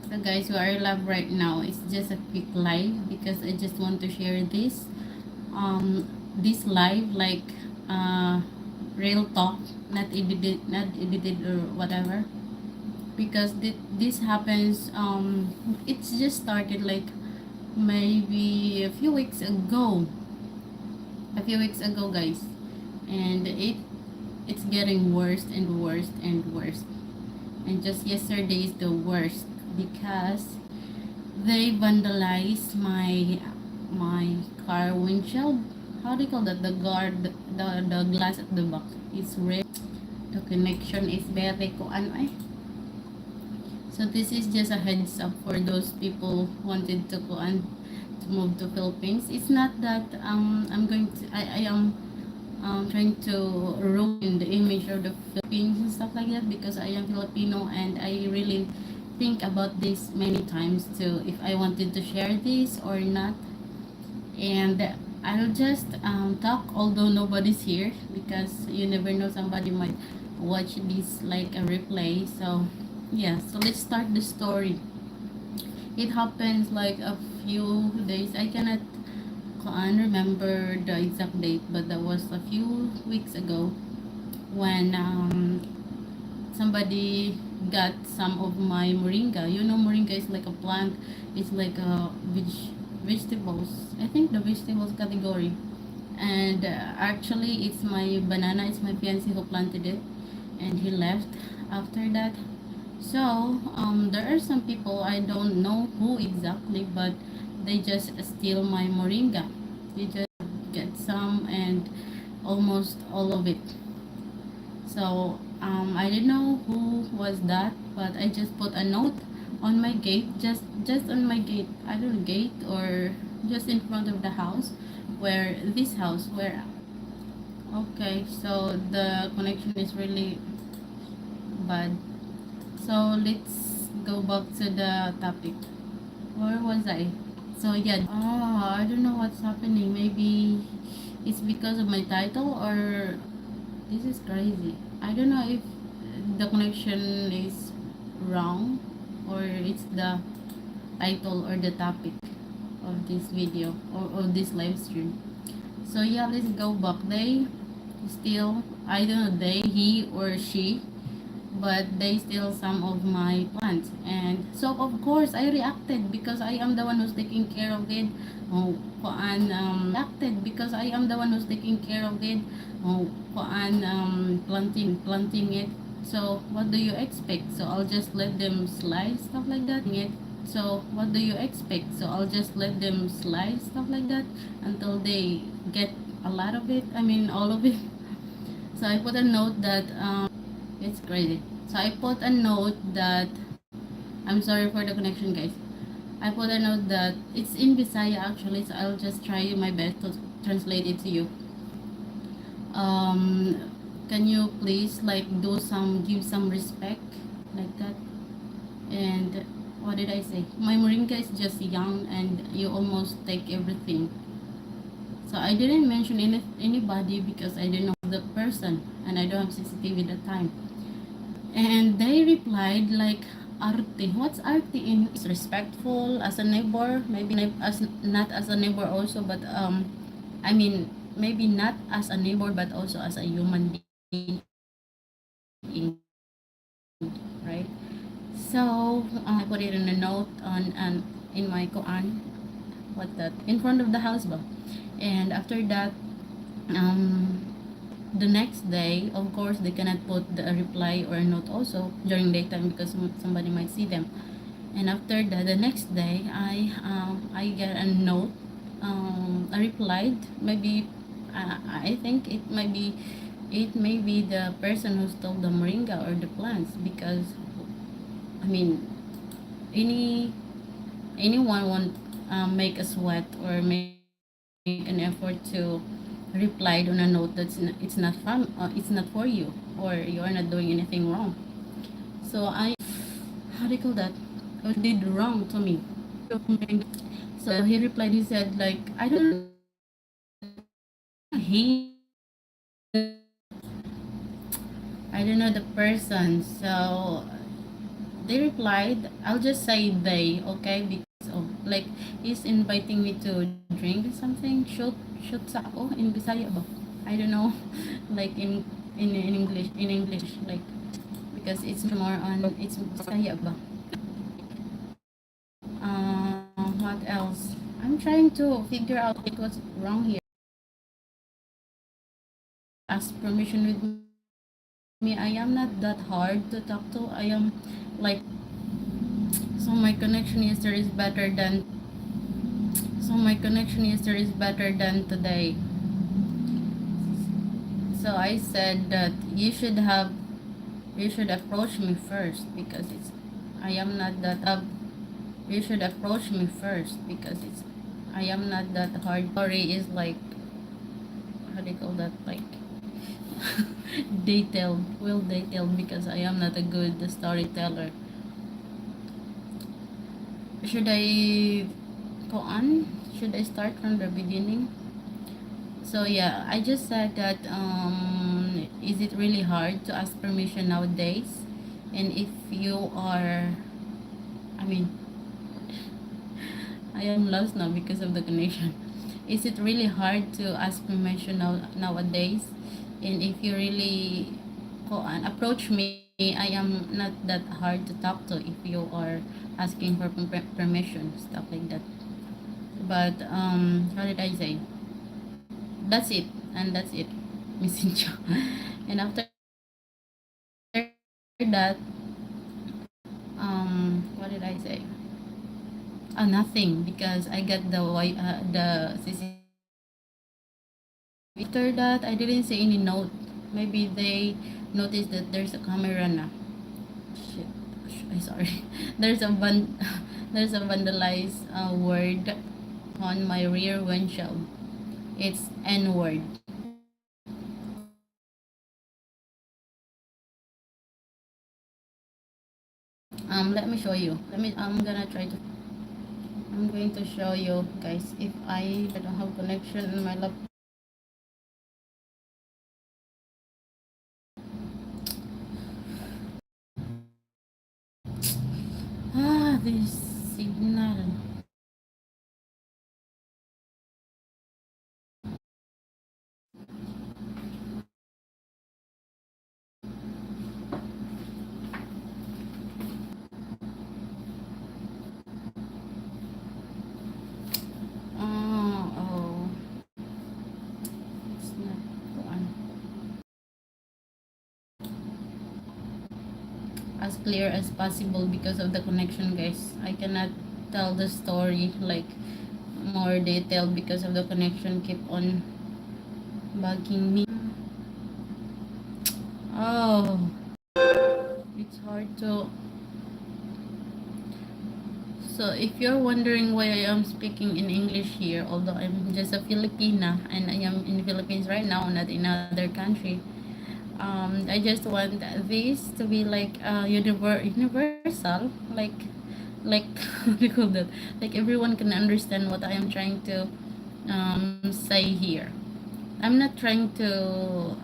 So guys, we are live right now. It's just a quick live because I just want to share this live like uh real talk, not edited or whatever. Because this happens it's just started like maybe a few weeks ago, guys. And it's getting worse and worse and worse. And just yesterday is the worst because they vandalized my car windshield. How do you call that? The guard, the glass at the back is ripped. The connection is very kuan ay. So this is just a heads up for those people who wanted to kuan to move to Philippines. It's not that I am trying to ruin the image of the Philippines and stuff like that, because I am Filipino and I really think about this many times too, if I wanted to share this or not. And I'll just talk although nobody's here, because you never know, somebody might watch this like a replay. So yeah, so let's start the story. It happens like a few days, I cannot can't remember the exact date, but that was a few weeks ago when somebody got some of my moringa. You know, moringa is like a plant. It's like a vegetables. I think the vegetables category. And actually, it's my banana. It's my fiancé who planted it, and he left after that. So there are some people, I don't know who exactly, but they just steal my moringa. They just get some and almost all of it. So I didn't know who was that, but I just put a note on my gate, just on my gate. I don't know, gate or just in front of the house, where this house where. Okay, so the connection is really bad. So let's go back to the topic. Where was I? So yeah, I don't know what's happening. Maybe it's because of my title, or this is crazy. I don't know if the connection is wrong, or it's the title or the topic of this video, or of this live stream. So yeah, let's go back. They still, I don't know, they, he or she, but they steal some of my plants. And so of course I reacted, because I am the one who's taking care of it. Oh, reacted because I am the one who's taking care of it. Oh, planting it. So what do you expect? So I'll just let them slide, stuff like that. So what do you expect? So I'll just let them slide, stuff like that, until they get a lot of it. I mean, all of it. So I put a note that it's crazy. So I put a note that, I'm sorry for the connection, guys. I put a note that it's in Bisaya actually, so I'll just try my best to translate it to you. Can you please like give some respect, like that? And what did I say? My moringa is just young, and you almost take everything. So I didn't mention anybody, because I didn't know the person, and I don't have CCTV at the time. And they replied like, arte. What's arte in? It's respectful as a neighbor, maybe as not as a neighbor also, but I mean, maybe not as a neighbor, but also as a human being, right? So I put it in a note on and in my koan, what that, in front of the house ba. And after that, um the next day, of course, they cannot put a reply or a note also during daytime, because somebody might see them. And after that, the next day, I get a note. I replied. Maybe I think it may be the person who stole the moringa or the plants, because I mean, any anyone won't make a sweat or make an effort to reply on a note it's not for you, or you are not doing anything wrong. So how do you call that? Or did wrong to me. So he replied. He said like, I don't know, he I don't know the person. So they replied, I'll just say they, okay? Because oh, like he's inviting me to drink something. Shoot sa ako in Bisaya ba? I don't know. Like in English like because it's more on it's Bisaya ba? What else? I'm trying to figure out what's wrong here. Ask permission with me. I am not that hard to talk to. I am like so my connection yesterday is better than today. So I said that you should approach me first because it's I am not that you should approach me first because it's I am not that hard. Story is like how do you call that like detailed because I am not a good storyteller. Should I go on? Should I start from the beginning? So yeah, I just said that is it really hard to ask permission nowadays? And if you are, I mean, I am lost now because of the connection. Is it really hard to ask permission nowadays? And if you really go and approach me, I am not that hard to talk to if you are asking for permission, stuff like that. But how did I say? That's it, and that's it. Messenger. And after that, what did I say? Nothing because I got the CCTV. After that, I didn't see any note. Maybe they noticed that there's a camera na. Shit. I sorry. There's a there's a vandalized word on my rear windshield. It's N word. Let me show you. I'm going to show you guys if I don't have connection in my laptop. This signal. Oh, it's not on. As clear as possible because of the connection, guys. I cannot tell the story like more detailed because of the connection keep on bugging me. Oh, it's hard to. So if you're wondering why I am speaking in English here, although I'm just a Filipina and I am in Philippines right now, not in another country, I just want this to be like universal, like what do you call that? Like everyone can understand what I am trying to say here. I'm not trying to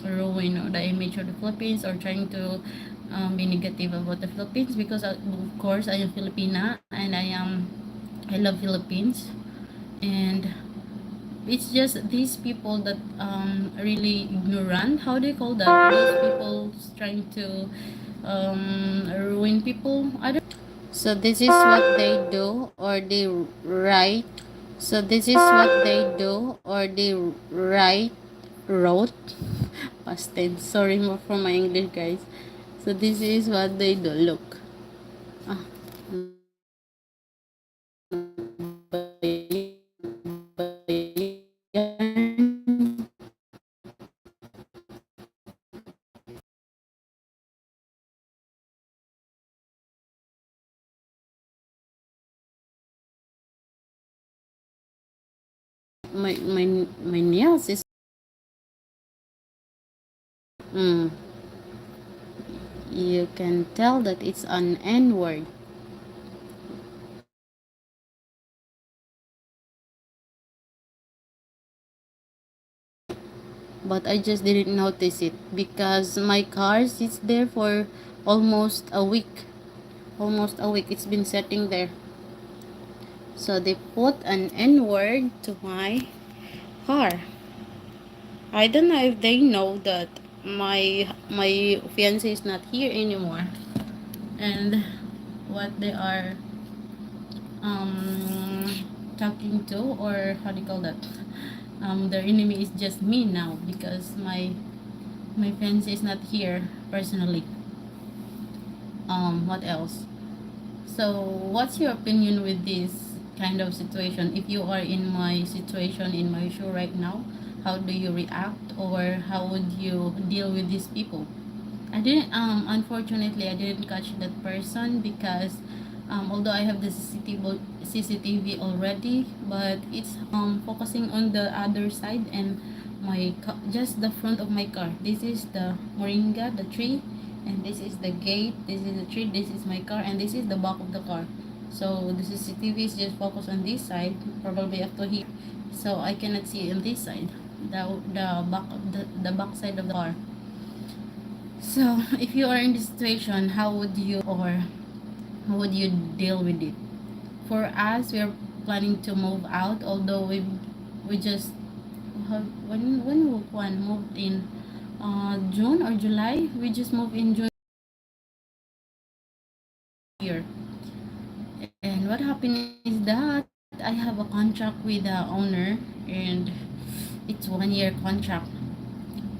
ruin the image of the Philippines or trying to be negative about the Philippines because of course I am Filipina and I love Philippines and it's just these people that really ignorant. How do you call that? These people trying to ruin people. I don't. So this is what they do or they write. So this is what they do or they wrote past tense. Sorry more for my English, guys. So this is what they do. Look. Ah, my nails is mm, you can tell that it's an N word. But I just didn't notice it because my car sits there for almost a week. almost a week it's been sitting there. So they put an N word to my car. I don't know if they know that my fiance is not here anymore, and what they are um talking to, or how do you call that, their enemy is just me now because my fiance is not here personally. What else? So what's your opinion with this kind of situation? If you are in my situation, in my shoe right now, how do you react, or how would you deal with these people? I didn't unfortunately I didn't catch that person because although I have the CCTV already, but it's focusing on the other side, and just the front of my car. This is the moringa, the tree, and this is the gate, this is the tree, this is my car, and this is the back of the car. So the CCTV is just focused on this side, probably up to here. So I cannot see on this side, the back side of the car. So, if you are in this situation, how would you, or how would you deal with it? For us, we are planning to move out, although we just have, when one moved in June or July. We just moved in June here. And what happened is that I have a contract with the owner, and it's 1 year contract.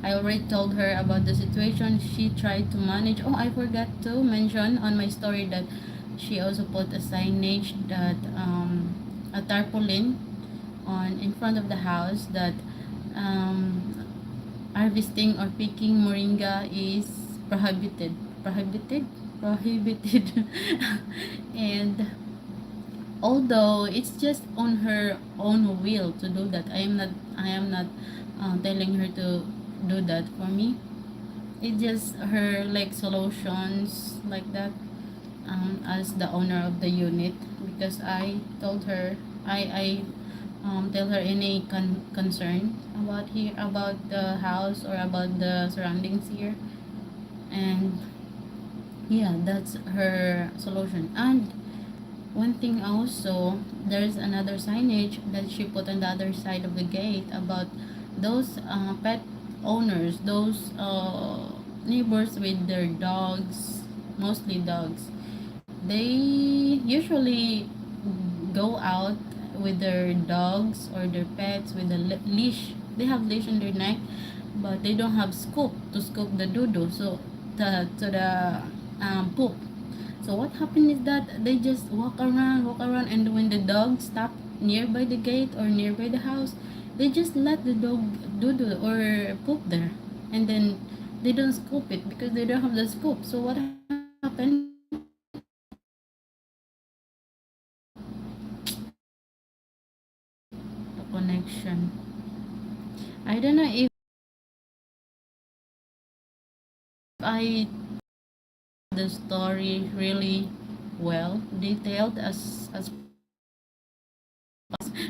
I already told her about the situation. She tried to manage. Oh, I forgot to mention on my story that she also put a signage that a tarpaulin on in front of the house that um, harvesting or picking moringa is prohibited. Prohibited. And although it's just on her own will to do that, I am not telling her to do that for me. It's just her like solutions like that, as the owner of the unit, because I told her, I tell her any concern about here, about the house, or about the surroundings here. And yeah, that's her solution. And one thing also, there's another signage that she put on the other side of the gate about those pet owners, those neighbors with their dogs, mostly dogs. They usually go out with their dogs or their pets with a leash. They have leash on their neck, but they don't have scoop to scoop the doo-doo, so to the poop. So what happened is that they just walk around, and when the dog stop nearby the gate or nearby the house, they just let the dog doo-doo or poop there, and then they don't scoop it because they don't have the scoop. So what happened? The connection. I don't know if I the story really well detailed as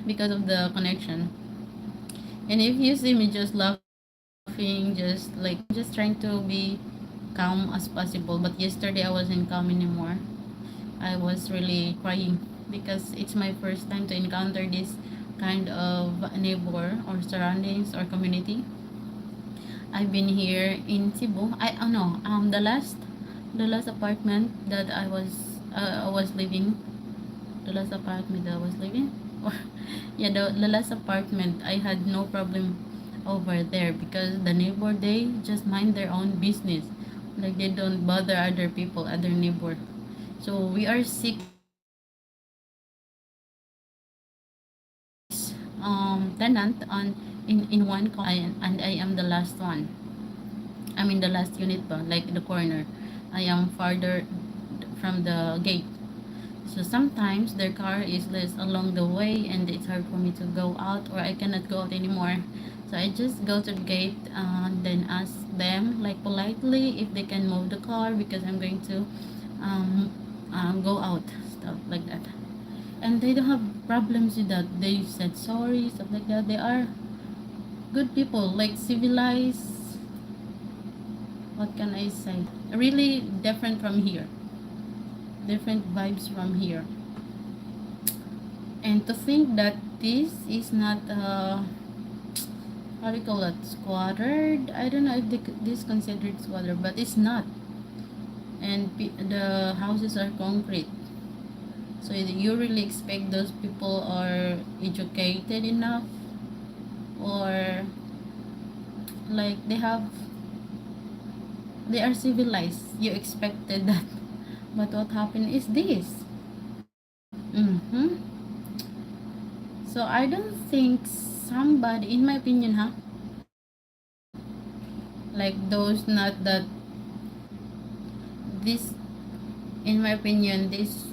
because of the connection. And if you see me just laughing, just like just trying to be calm as possible, but yesterday I wasn't calm anymore. I was really crying because it's my first time to encounter this kind of neighbor or surroundings or community. I've been here in Cebu. I oh no, the last apartment that I was living, the last apartment that I was living, or yeah, the last apartment, I had no problem over there because the neighbor, they just mind their own business, like they don't bother other people, other neighbor. So we are six tenant on in one and I am the last one. I mean the last unit pa, like the corner. I am farther from the gate. So sometimes their car is less along the way, and it's hard for me to go out, or I cannot go out anymore. So I just go to the gate and then ask them like politely if they can move the car because I'm going to um, go out, stuff like that. And they don't have problems with that. They said sorry, stuff like that. They are good people, like civilized. What can I say? Really different from here. different vibes from here. And to think that this is not how do you call it, squattered. I don't know if this considered squatter, but it's not. And the houses are concrete, so you really expect those people are educated enough, or like they are civilized. You expected that, but what happened is this. So I don't think somebody, in my opinion, like those not that this, in my opinion, this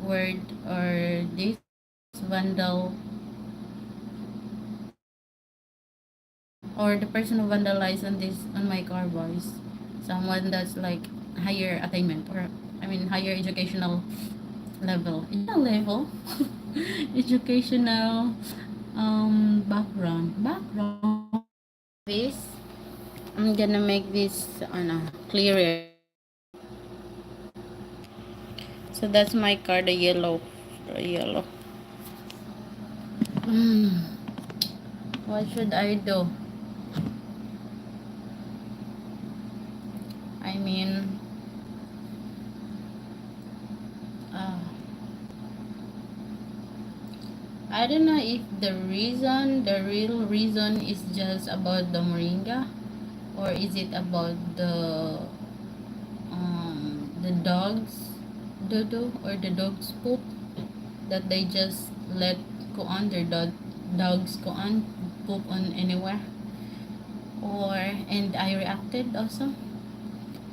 word or this vandal or the person who vandalized on this on my car was someone that's like higher attainment, or I mean higher educational level educational background. This, I'm gonna make this clearer. So that's my car, the yellow. What should I do? I mean, uh, I don't know if the real reason is just about the moringa, or is it about the dogs dodo or the dog's poop that they just let go on their dogs go on poop on anywhere, or and I reacted also,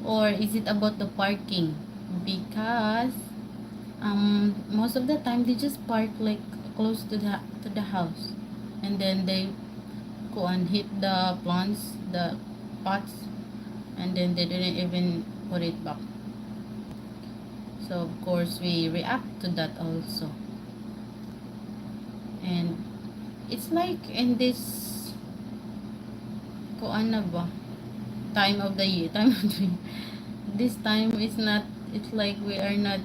or is it about the parking? Because most of the time they just park like close to the house, and then they go and hit the plants, the pots, and then they didn't even put it back. So of course we react to that also. And it's like in this kuan na ba, time of the year. This time is not, it's like we are not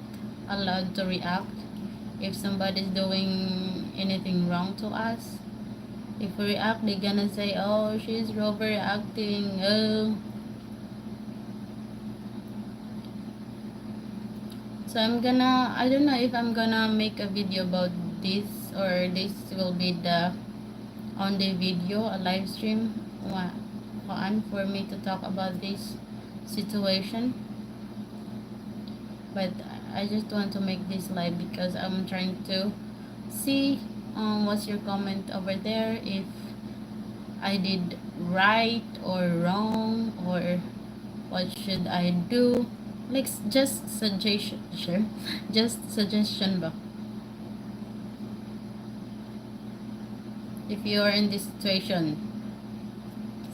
allowed to react if somebody's doing anything wrong to us. If we react, they're gonna say, oh, she's overreacting. Oh. So I don't know if I'm gonna make a video about this, or this will be the on the video, a live stream one for me to talk about this situation. But I just want to make this live because I'm trying to see what's your comment over there, if I did right or wrong, or what should I do, like just suggestion, sure, just suggestion ba, if you are in this situation,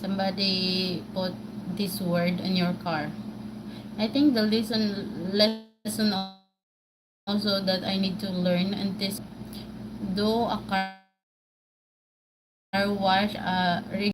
somebody put this word in your car. I think the lesson also that I need to learn and this, do a car wash regularly.